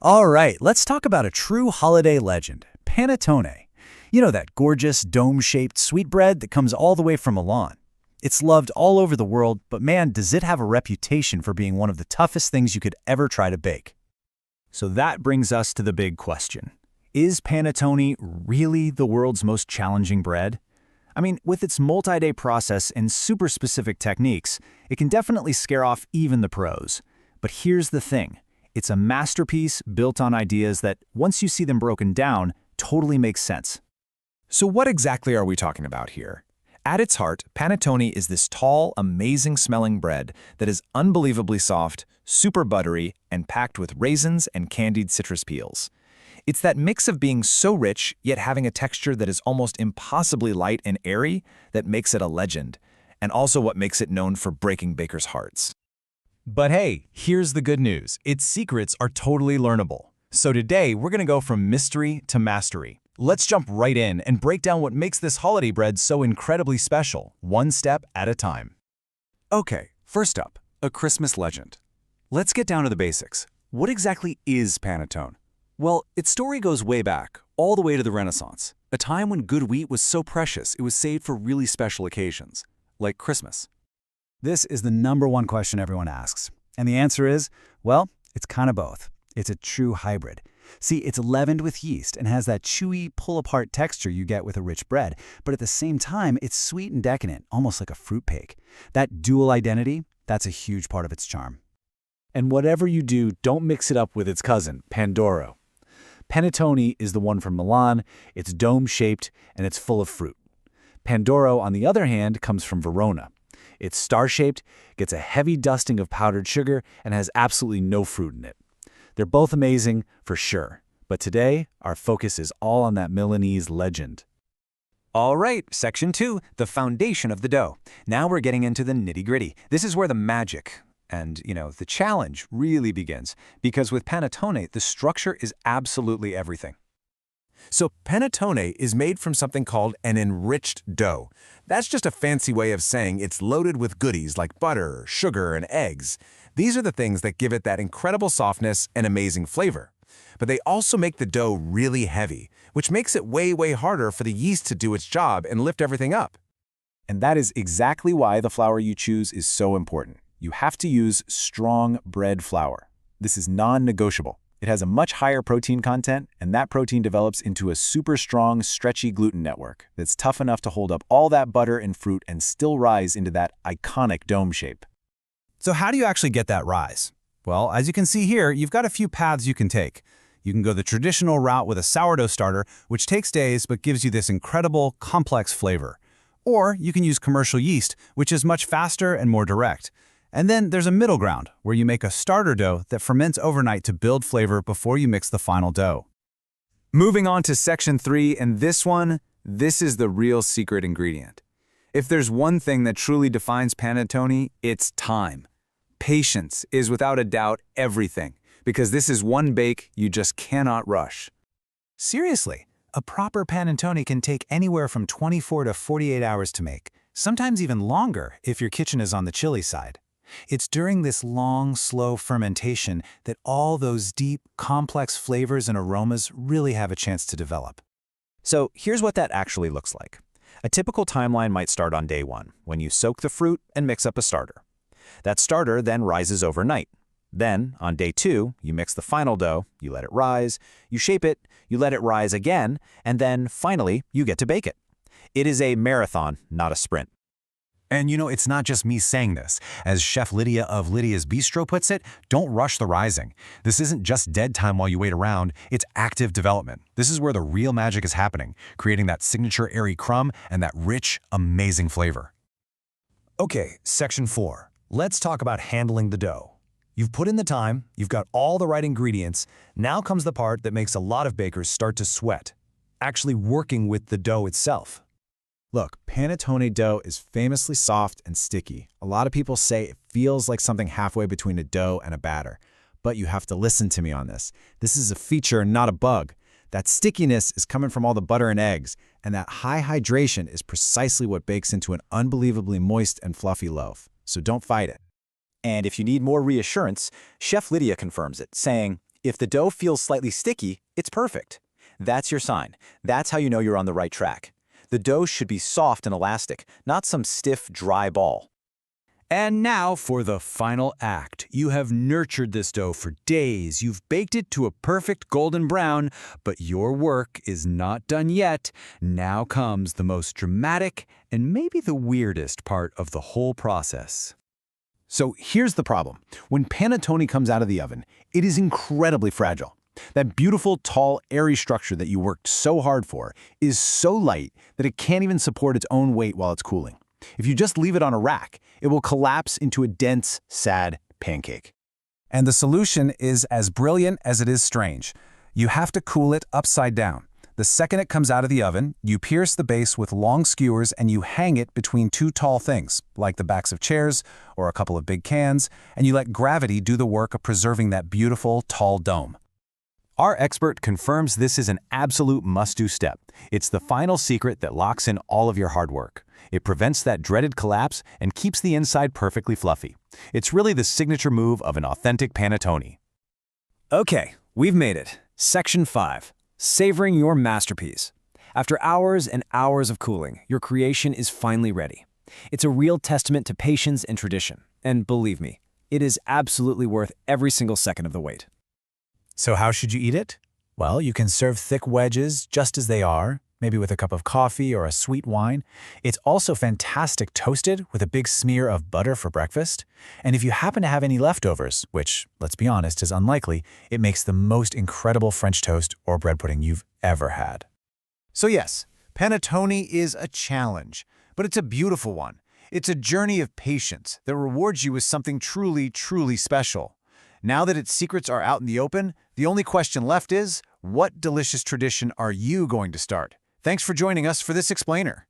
All right, let's talk about a true holiday legend, Panettone. You know that gorgeous dome-shaped sweetbread that comes all the way from Milan. It's loved all over the world, but man, does it have a reputation for being one of the toughest things you could ever try to bake. So that brings us to the big question. Is Panettone really the world's most challenging bread? I mean, with its multi-day process and super specific techniques, it can definitely scare off even the pros. But here's the thing. It's a masterpiece built on ideas that, once you see them broken down, totally make sense. So what exactly are we talking about here? At its heart, panettone is this tall, amazing-smelling bread that is unbelievably soft, super buttery, and packed with raisins and candied citrus peels. It's that mix of being so rich, yet having a texture that is almost impossibly light and airy that makes it a legend, and also what makes it known for breaking bakers' hearts. But hey, here's the good news. Its secrets are totally learnable. So today, we're going to go from mystery to mastery. Let's jump right in and break down what makes this holiday bread so incredibly special, one step at a time. Okay, first up, a Christmas legend. Let's get down to the basics. What exactly is panettone? Well, its story goes way back, all the way to the Renaissance, a time when good wheat was so precious it was saved for really special occasions, like Christmas. This is the #1 question everyone asks, and the answer is, well, it's kind of both. It's a true hybrid. See, it's leavened with yeast and has that chewy, pull-apart texture you get with a rich bread, but at the same time, it's sweet and decadent, almost like a fruit cake. That dual identity, that's a huge part of its charm. And whatever you do, don't mix it up with its cousin, Pandoro. Panettone is the one from Milan, it's dome-shaped, and it's full of fruit. Pandoro, on the other hand, comes from Verona. It's star-shaped, gets a heavy dusting of powdered sugar, and has absolutely no fruit in it. They're both amazing, for sure. But today, our focus is all on that Milanese legend. All right, section 2, the foundation of the dough. Now we're getting into the nitty-gritty. This is where the magic and, the challenge really begins. Because with panettone, the structure is absolutely everything. So panettone is made from something called an enriched dough. That's just a fancy way of saying it's loaded with goodies like butter, sugar, and eggs. These are the things that give it that incredible softness and amazing flavor. But they also make the dough really heavy, which makes it way harder for the yeast to do its job and lift everything up. And that is exactly why the flour you choose is so important. You have to use strong bread flour. This is non-negotiable. It has a much higher protein content, and that protein develops into a super strong, stretchy gluten network that's tough enough to hold up all that butter and fruit and still rise into that iconic dome shape. So how do you actually get that rise? Well, as you can see here, you've got a few paths you can take. You can go the traditional route with a sourdough starter, which takes days but gives you this incredible, complex flavor. Or you can use commercial yeast, which is much faster and more direct. And then there's a middle ground, where you make a starter dough that ferments overnight to build flavor before you mix the final dough. Moving on to section 3, and this is the real secret ingredient. If there's one thing that truly defines panettone, it's time. Patience is without a doubt everything, because this is one bake you just cannot rush. Seriously, a proper panettone can take anywhere from 24 to 48 hours to make, sometimes even longer if your kitchen is on the chilly side. It's during this long, slow fermentation that all those deep, complex flavors and aromas really have a chance to develop. So here's what that actually looks like. A typical timeline might start on day 1, when you soak the fruit and mix up a starter. That starter then rises overnight. Then, on day 2, you mix the final dough, you let it rise, you shape it, you let it rise again, and then, finally, you get to bake it. It is a marathon, not a sprint. And it's not just me saying this. As Chef Lydia of Lydia's Bistro puts it, don't rush the rising. This isn't just dead time while you wait around, it's active development. This is where the real magic is happening, creating that signature airy crumb and that rich, amazing flavor. Okay, section 4. Let's talk about handling the dough. You've put in the time, you've got all the right ingredients. Now comes the part that makes a lot of bakers start to sweat, actually working with the dough itself. Look, panettone dough is famously soft and sticky. A lot of people say it feels like something halfway between a dough and a batter. But you have to listen to me on this. This is a feature, not a bug. That stickiness is coming from all the butter and eggs, and that high hydration is precisely what bakes into an unbelievably moist and fluffy loaf. So don't fight it. And if you need more reassurance, Chef Lydia confirms it, saying, If the dough feels slightly sticky, it's perfect. That's your sign. That's how you know you're on the right track. The dough should be soft and elastic, not some stiff, dry ball. And now for the final act. You have nurtured this dough for days. You've baked it to a perfect golden brown, but your work is not done yet. Now comes the most dramatic and maybe the weirdest part of the whole process. So here's the problem. When panettone comes out of the oven, it is incredibly fragile. That beautiful, tall, airy structure that you worked so hard for is so light that it can't even support its own weight while it's cooling. If you just leave it on a rack, it will collapse into a dense, sad pancake. And the solution is as brilliant as it is strange. You have to cool it upside down. The second it comes out of the oven, you pierce the base with long skewers and you hang it between two tall things, like the backs of chairs or a couple of big cans, and you let gravity do the work of preserving that beautiful, tall dome. Our expert confirms this is an absolute must-do step. It's the final secret that locks in all of your hard work. It prevents that dreaded collapse and keeps the inside perfectly fluffy. It's really the signature move of an authentic panettone. Okay, we've made it. Section 5. Savoring your masterpiece. After hours and hours of cooling, your creation is finally ready. It's a real testament to patience and tradition. And believe me, it is absolutely worth every single second of the wait. So how should you eat it? Well, you can serve thick wedges just as they are, maybe with a cup of coffee or a sweet wine. It's also fantastic toasted with a big smear of butter for breakfast. And if you happen to have any leftovers, which, let's be honest, is unlikely, it makes the most incredible French toast or bread pudding you've ever had. So yes, panettone is a challenge, but it's a beautiful one. It's a journey of patience that rewards you with something truly, truly special. Now that its secrets are out in the open, the only question left is, what delicious tradition are you going to start? Thanks for joining us for this explainer.